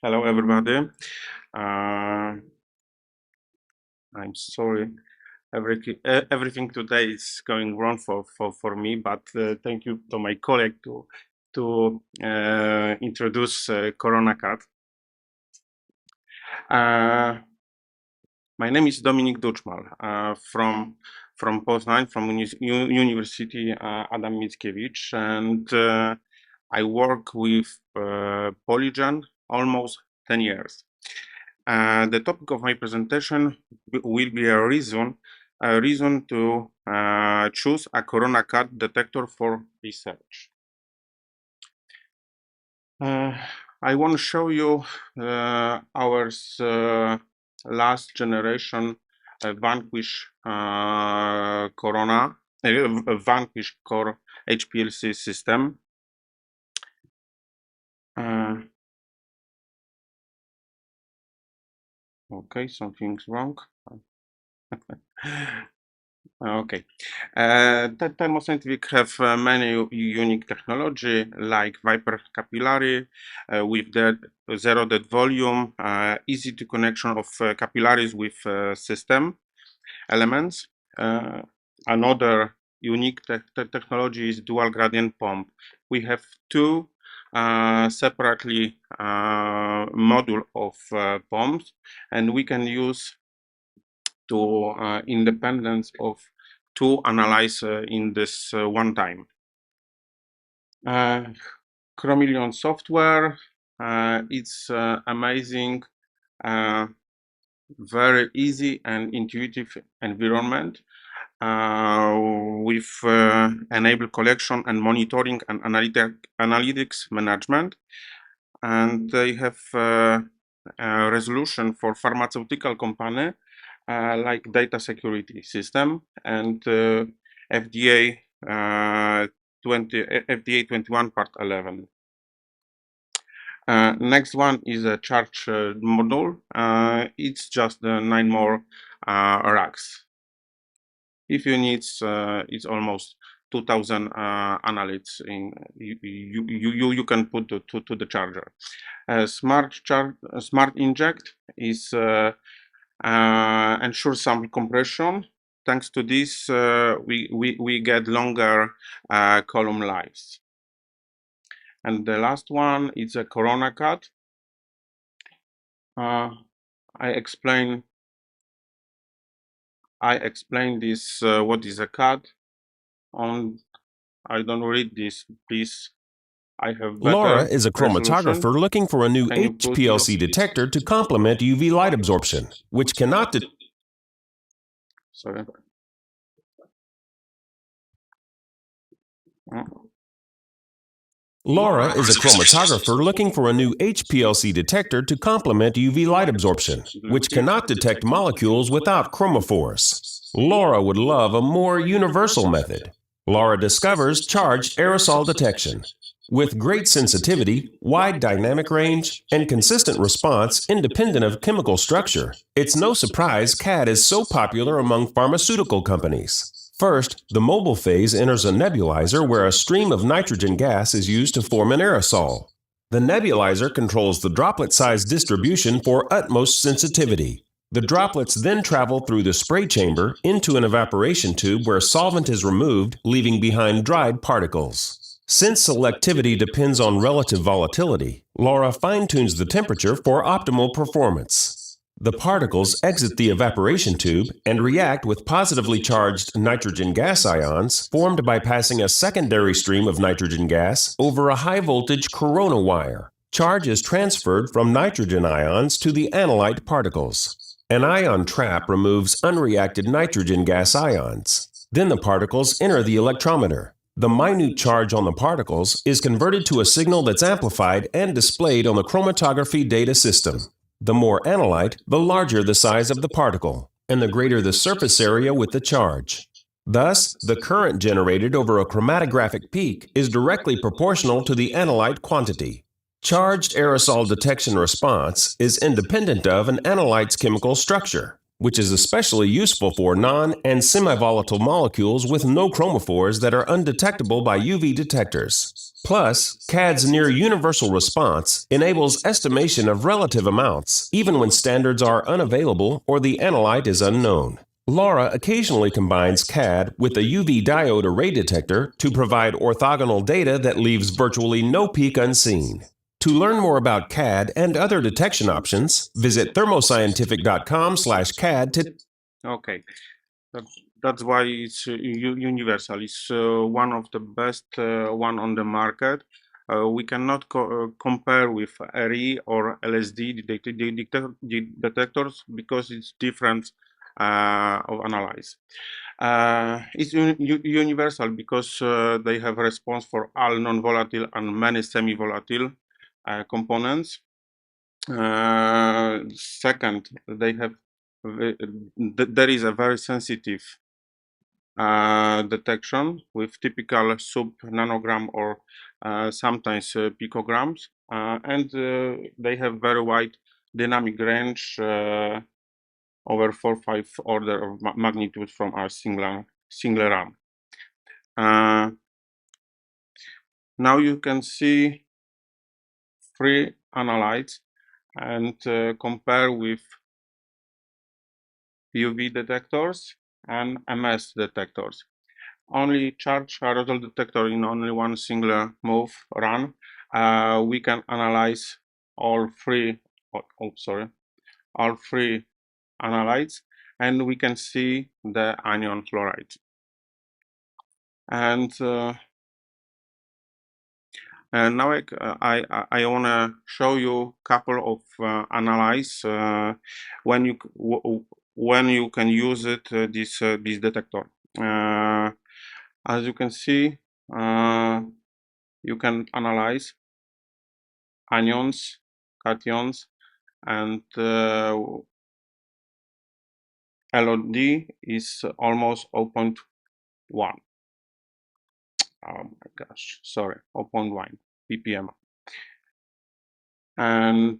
Hello, everybody. Uh, I'm sorry. Everything today is going wrong for me, but thank you to my colleague to introduce Corona CAD. My name is Dominik Duczmal from Poznań, from University Adam Mickiewicz, and I work with Polygen almost 10 years. The topic of my presentation will be a reason to choose a Corona CAD detector for research. I want to show you our last generation Vanquish Corona, Vanquish Core HPLC system. Okay, something's wrong. Okay. Thermoscientific have many unique technology like Viper capillary with the zero dead volume, easy to connection of capillaries with system elements. Another unique technology is dual gradient pump. We have two separately module of pumps, and we can use to independence of two analyzer in this one time. Chromillion software, it's amazing, very easy and intuitive environment with enable collection and monitoring and analytics management, and they have resolution for pharmaceutical company like data security system and FDA 21 part 11. Next one is a charge module. It's just 9 more racks. If you need, it's almost 2000 analytes in you can put to the charger. Smart inject is ensure some compression. Thanks to this, we get longer column lives. And the last one is a Corona CAD. I explain this what is a CAD. I don't read this, please. I have better Laura is a resolution. chromatographer looking for a new Can you put HPLC detector to complement UV light absorption, which cannot Sorry. Laura is a chromatographer looking for a new HPLC detector to complement UV light absorption, which cannot detect molecules without chromophores. Laura would love a more universal method. Laura discovers charged aerosol detection. With great sensitivity, wide dynamic range, and consistent response independent of chemical structure, it's no surprise CAD is so popular among pharmaceutical companies. First, the mobile phase enters a nebulizer where a stream of nitrogen gas is used to form an aerosol. The nebulizer controls the droplet size distribution for utmost sensitivity. The droplets then travel through the spray chamber into an evaporation tube where solvent is removed, leaving behind dried particles. Since selectivity depends on relative volatility, Laura fine-tunes the temperature for optimal performance. The particles exit the evaporation tube and react with positively charged nitrogen gas ions formed by passing a secondary stream of nitrogen gas over a high-voltage corona wire. Charge is transferred from nitrogen ions to the analyte particles. An ion trap removes unreacted nitrogen gas ions. Then the particles enter the electrometer. The minute charge on the particles is converted to a signal that's amplified and displayed on the chromatography data system. The more analyte, the larger the size of the particle, and the greater the surface area with the charge. Thus, the current generated over a chromatographic peak is directly proportional to the analyte quantity. Charged aerosol detection response is independent of an analyte's chemical structure. which is especially useful for non- and semi-volatile molecules with no chromophores that are undetectable by UV detectors. Plus, CAD's near-universal response enables estimation of relative amounts, even when standards are unavailable or the analyte is unknown. Laura occasionally combines CAD with a UV diode array detector to provide orthogonal data that leaves virtually no peak unseen. To learn more about CAD and other detection options, visit thermoscientific.com/CAD to... Okay, that's why it's universal. It's one of the best one on the market. We cannot compare with RE or LSD detectors because it's different of analyze. It's universal because they have a response for all non-volatile and many semi-volatile components. Second, they have there is a very sensitive detection with typical sub-nanogram or sometimes picograms, and they have very wide dynamic range, over 4-5 order of magnitude from our single run. Now you can see 3 analytes and compare with UV detectors and MS detectors. Only charge aerosol detector in only one single move run. We can analyze all 3. All 3 analytes, and we can see the anion fluoride. And now I want to show you couple of analyze when you can use it this detector. As you can see, you can analyze anions, cations, and LOD is almost 0.1. Oh my gosh, sorry, 0.1 ppm. And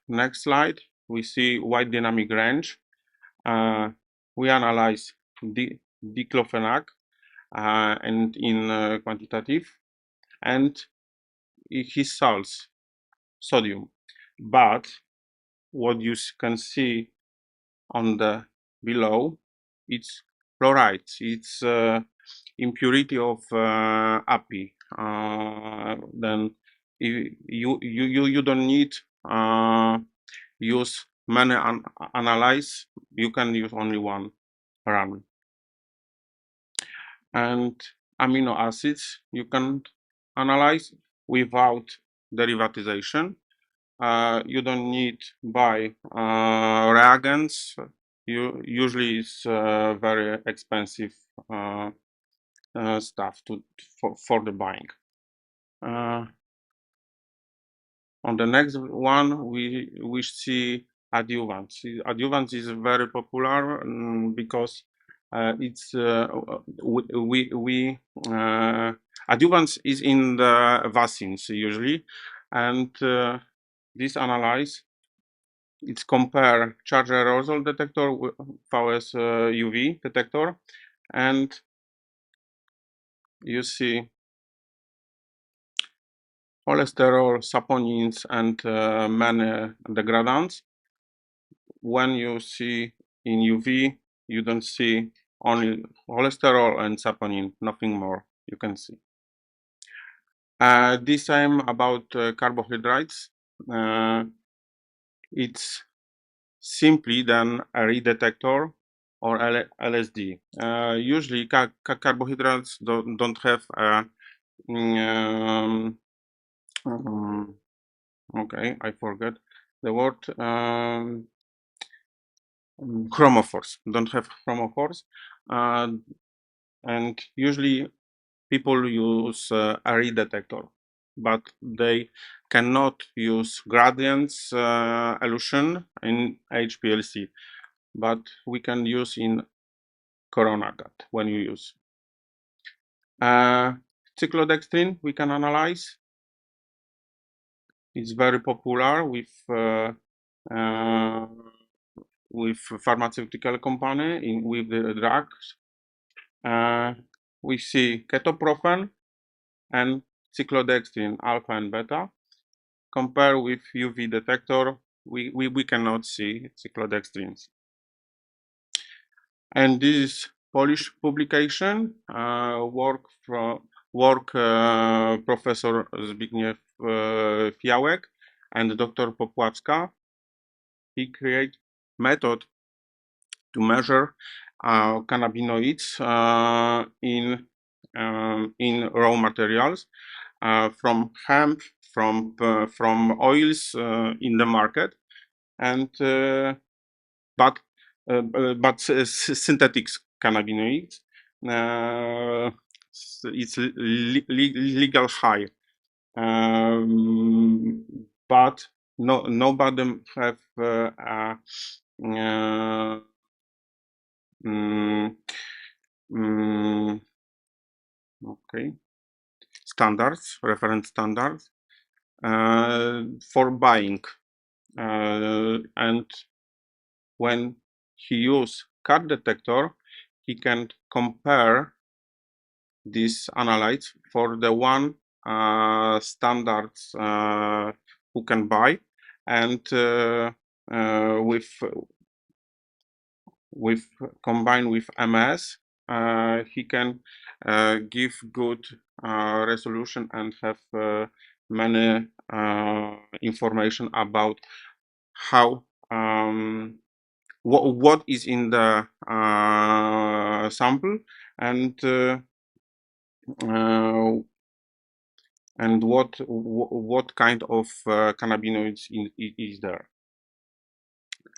next slide, we see wide dynamic range. We analyze diclofenac and in quantitative, and his salts, sodium. But what you can see on the below, it's fluoride. It's impurity of API. Then you don't need use many analyze. You can use only one run. And amino acids you can analyze without derivatization. You don't need buy reagents. Usually it's very expensive stuff for the buying. On the next one, we see adjuvants. Adjuvants is very popular because it's adjuvants is in the vaccines usually, and this analyze it's compare charge aerosol detector with VS UV detector, and you see cholesterol, saponins, and many degradants. When you see in UV, you don't see only cholesterol and saponin, nothing more you can see. This time about carbohydrates, it's simply than a RE detector or LSD. Usually carbohydrates don't have okay, I forget the word, chromophores, don't have chromophores, and usually people use a RE detector, but they cannot use gradients elution in HPLC, but we can use in corona CAD when you use. Cyclodextrin we can analyze. It's very popular with with pharmaceutical company with the drugs. We see ketoprofen and cyclodextrin alpha and beta. Compare with UV detector, we cannot see cyclodextrins. And this is Polish publication, work Professor Zbigniew Fiałek and Dr. Popławska. He create method to measure cannabinoids in raw materials from hemp, from oils in the market, and but synthetic cannabinoids. It's legal high, but nobody have okay, standards, reference standards for buying, and when he use CAD detector, he can compare these analytes for the one standards who can buy, and with combined with MS, he can give good resolution and have many information about how what is in the sample, and what kind of cannabinoids is there.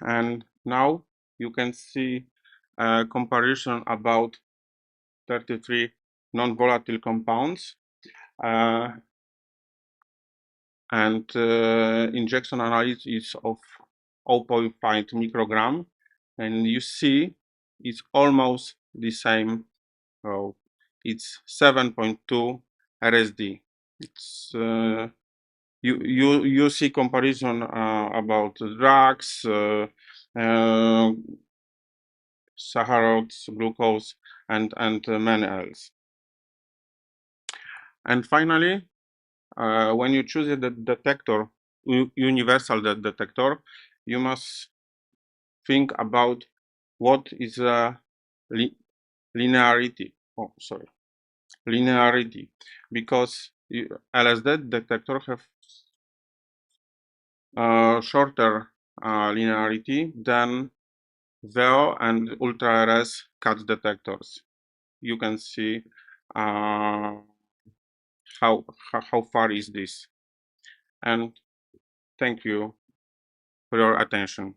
And now you can see a comparison about 33 non-volatile compounds, and injection analysis of 0.5 microgram, and you see it's almost the same. So it's 7.2 RSD. It's you see comparison about drugs, saccharodes, glucose, and many else. And finally, when you choose the detector, universal detector, you must think about what is linearity. Oh, sorry, linearity, because LSD detector have shorter linearity than VEO and ultra-RS CAD detectors. You can see how far is this. And thank you for your attention.